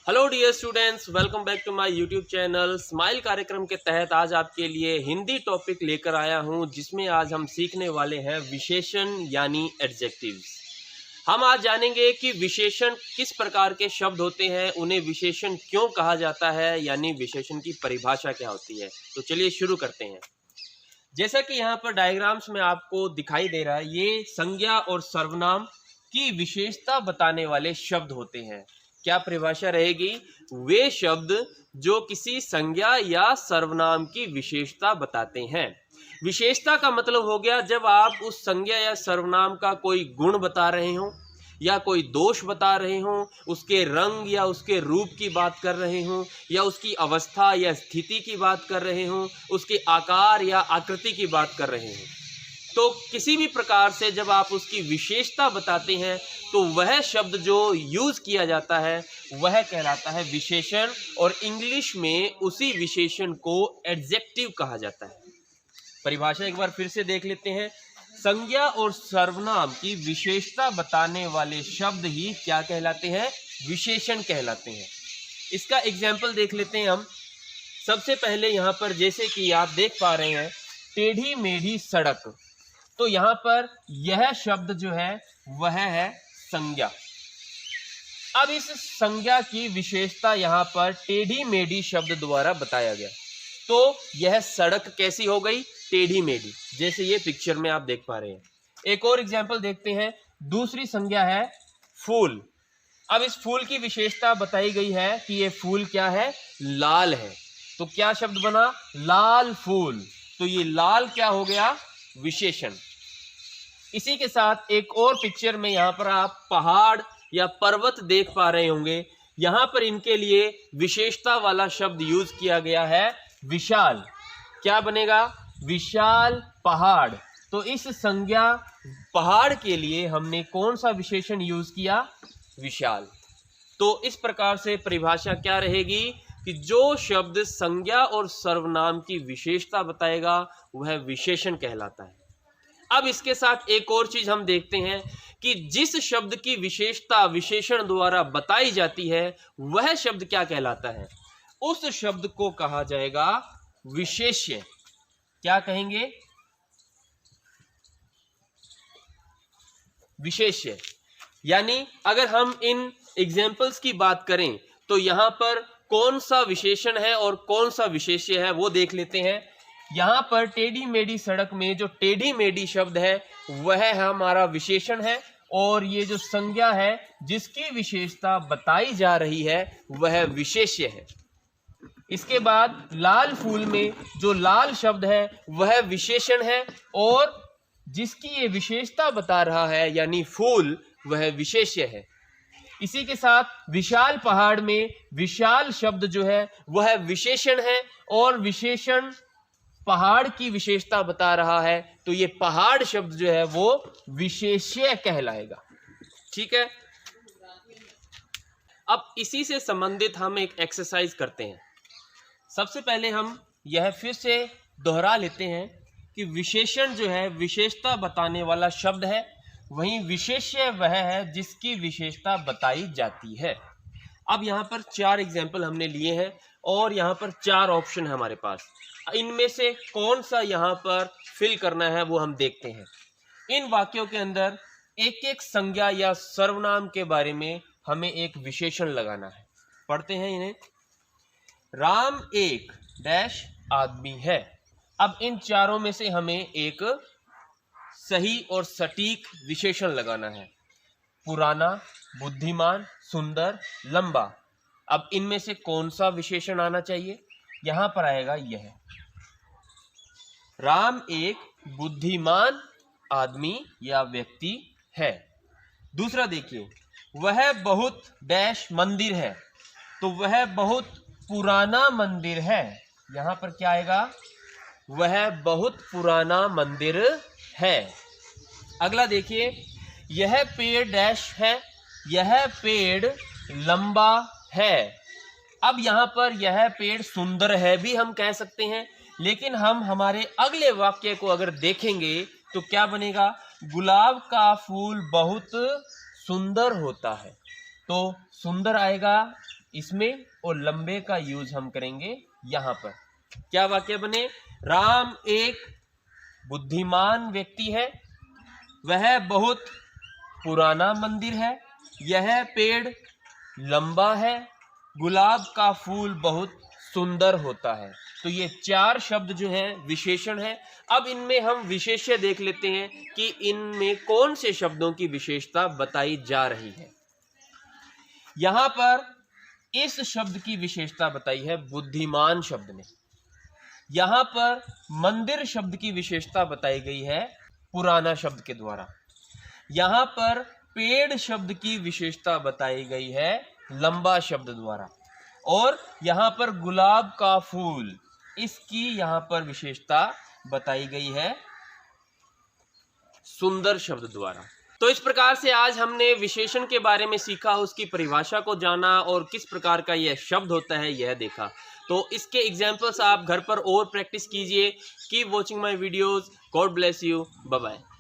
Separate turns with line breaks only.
Hello dear students, welcome back to my YouTube channel. Smile कार्यक्रम के तहत आज आपके लिए हिंदी टॉपिक लेकर आया हूं, जिसमें आज हम सीखने वाले हैं विशेषण यानी एडजेक्टिव्स। हम आज जानेंगे कि विशेषण किस प्रकार के शब्द होते हैं, उन्हें विशेषण क्यों कहा जाता है, यानी विशेषण की परिभाषा क्या होती है। तो चलिए शुरू करते हैं। जैसा कि यहाँ पर डायग्राम्स में आपको दिखाई दे रहा है, ये संज्ञा और सर्वनाम की विशेषता बताने वाले शब्द होते हैं। क्या परिभाषा रहेगी? वे शब्द जो किसी संज्ञा या सर्वनाम की विशेषता बताते हैं। विशेषता का मतलब हो गया जब आप उस संज्ञा या सर्वनाम का कोई गुण बता रहे हो या कोई दोष बता रहे हो, उसके रंग या उसके रूप की बात कर रहे हो, या उसकी अवस्था या स्थिति की बात कर रहे हो, उसके आकार या आकृति की बात कर रहे हो। तो किसी भी प्रकार से जब आप उसकी विशेषता बताते हैं तो वह शब्द जो यूज किया जाता है वह कहलाता है विशेषण, और इंग्लिश में उसी विशेषण को एडजेक्टिव कहा जाता है। परिभाषा एक बार फिर से देख लेते हैं। संज्ञा और सर्वनाम की विशेषता बताने वाले शब्द ही क्या कहलाते हैं? विशेषण कहलाते हैं। इसका एग्जाम्पल देख लेते हैं हम। सबसे पहले यहाँ पर जैसे कि आप देख पा रहे हैं, टेढ़ी मेढ़ी सड़क, तो यहाँ पर यह शब्द जो है वह है संज्ञा। अब इस संज्ञा की विशेषता यहाँ पर टेढ़ी मेढ़ी शब्द द्वारा बताया गया, तो यह सड़क कैसी हो गई? टेढ़ी मेढ़ी, जैसे ये पिक्चर में आप देख पा रहे हैं। एक और एग्जाम्पल देखते हैं। दूसरी संज्ञा है फूल। अब इस फूल की विशेषता बताई गई है कि ये फूल क्या है? लाल है। तो क्या शब्द बना? लाल फूल। तो ये लाल क्या हो गया? विशेषण। इसी के साथ एक और पिक्चर में यहाँ पर आप पहाड़ या पर्वत देख पा रहे होंगे। यहाँ पर इनके लिए विशेषता वाला शब्द यूज किया गया है विशाल। क्या बनेगा? विशाल पहाड़। तो इस संज्ञा पहाड़ के लिए हमने कौन सा विशेषण यूज किया? विशाल। तो इस प्रकार से परिभाषा क्या रहेगी कि जो शब्द संज्ञा और सर्वनाम की विशेषता बताएगा वह विशेषण कहलाता है। अब इसके साथ एक और चीज हम देखते हैं कि जिस शब्द की विशेषता विशेषण द्वारा बताई जाती है वह शब्द क्या कहलाता है? उस शब्द को कहा जाएगा विशेष्य। क्या कहेंगे? विशेष्य। यानी अगर हम इन एग्जाम्पल्स की बात करें तो यहां पर कौन सा विशेषण है और कौन सा विशेष्य है वो देख लेते हैं। यहां पर टेढ़ी मेढ़ी सड़क में जो टेढ़ी मेढ़ी शब्द है वह हमारा विशेषण है, और ये जो संज्ञा है जिसकी विशेषता बताई जा रही है वह विशेष्य है। इसके बाद लाल फूल में जो लाल शब्द है वह विशेषण है, और जिसकी ये विशेषता बता रहा है यानी फूल, वह विशेष्य है। इसी के साथ विशाल पहाड़ में विशाल शब्द जो है वह विशेषण है, और विशेषण पहाड़ की विशेषता बता रहा है, तो ये पहाड़ शब्द जो है वो विशेष्य कहलाएगा। ठीक है। अब इसी से संबंधित हम एक एक्सरसाइज करते हैं। सबसे पहले हम यह फिर से दोहरा लेते हैं कि विशेषण जो है विशेषता बताने वाला शब्द है, वहीं विशेष्य वह है जिसकी विशेषता बताई जाती है। अब यहाँ पर 4 एग्जाम्पल हमने लिए हैं और यहाँ पर 4 ऑप्शन है हमारे पास। इनमें से कौन सा यहाँ पर फिल करना है वो हम देखते हैं। इन वाक्यों के अंदर एक एक संज्ञा या सर्वनाम के बारे में हमें एक विशेषण लगाना है। पढ़ते हैं इन्हें। राम एक डैश आदमी है। अब इन चारों में से हमें एक सही और सटीक विशेषण लगाना है। पुराना, बुद्धिमान, सुंदर, लंबा। अब इनमें से कौन सा विशेषण आना चाहिए? यहां पर आएगा यह। राम एक बुद्धिमान आदमी या व्यक्ति है। दूसरा देखिए, वह बहुत डैश मंदिर है, तो वह बहुत पुराना मंदिर है। यहां पर क्या आएगा? वह बहुत पुराना मंदिर है। अगला देखिए, यह पेड़ डैश है, यह पेड़ लंबा है। अब यहां पर यह पेड़ सुंदर है भी हम कह सकते हैं, लेकिन हम हमारे अगले वाक्य को अगर देखेंगे तो क्या बनेगा? गुलाब का फूल बहुत सुंदर होता है। तो सुंदर आएगा इसमें और लंबे का यूज हम करेंगे यहाँ पर। क्या वाक्य बने? राम एक बुद्धिमान व्यक्ति है, वह बहुत पुराना मंदिर है, यह पेड़ लंबा है, गुलाब का फूल बहुत सुंदर होता है। तो ये 4 शब्द जो हैं विशेषण है। अब इनमें हम विशेष्य देख लेते हैं कि इनमें कौन से शब्दों की विशेषता बताई जा रही है। यहां पर इस शब्द की विशेषता बताई है बुद्धिमान शब्द ने। यहां पर मंदिर शब्द की विशेषता बताई गई है पुराना शब्द के द्वारा। यहां पर पेड़ शब्द की विशेषता बताई गई है लंबा शब्द द्वारा। और यहां पर गुलाब का फूल, इसकी यहां पर विशेषता बताई गई है सुंदर शब्द द्वारा। तो इस प्रकार से आज हमने विशेषण के बारे में सीखा, उसकी परिभाषा को जाना और किस प्रकार का यह शब्द होता है यह देखा। तो इसके एग्जाम्पल्स आप घर पर और प्रैक्टिस कीजिए। Keep watching my videos. God bless you. Bye bye.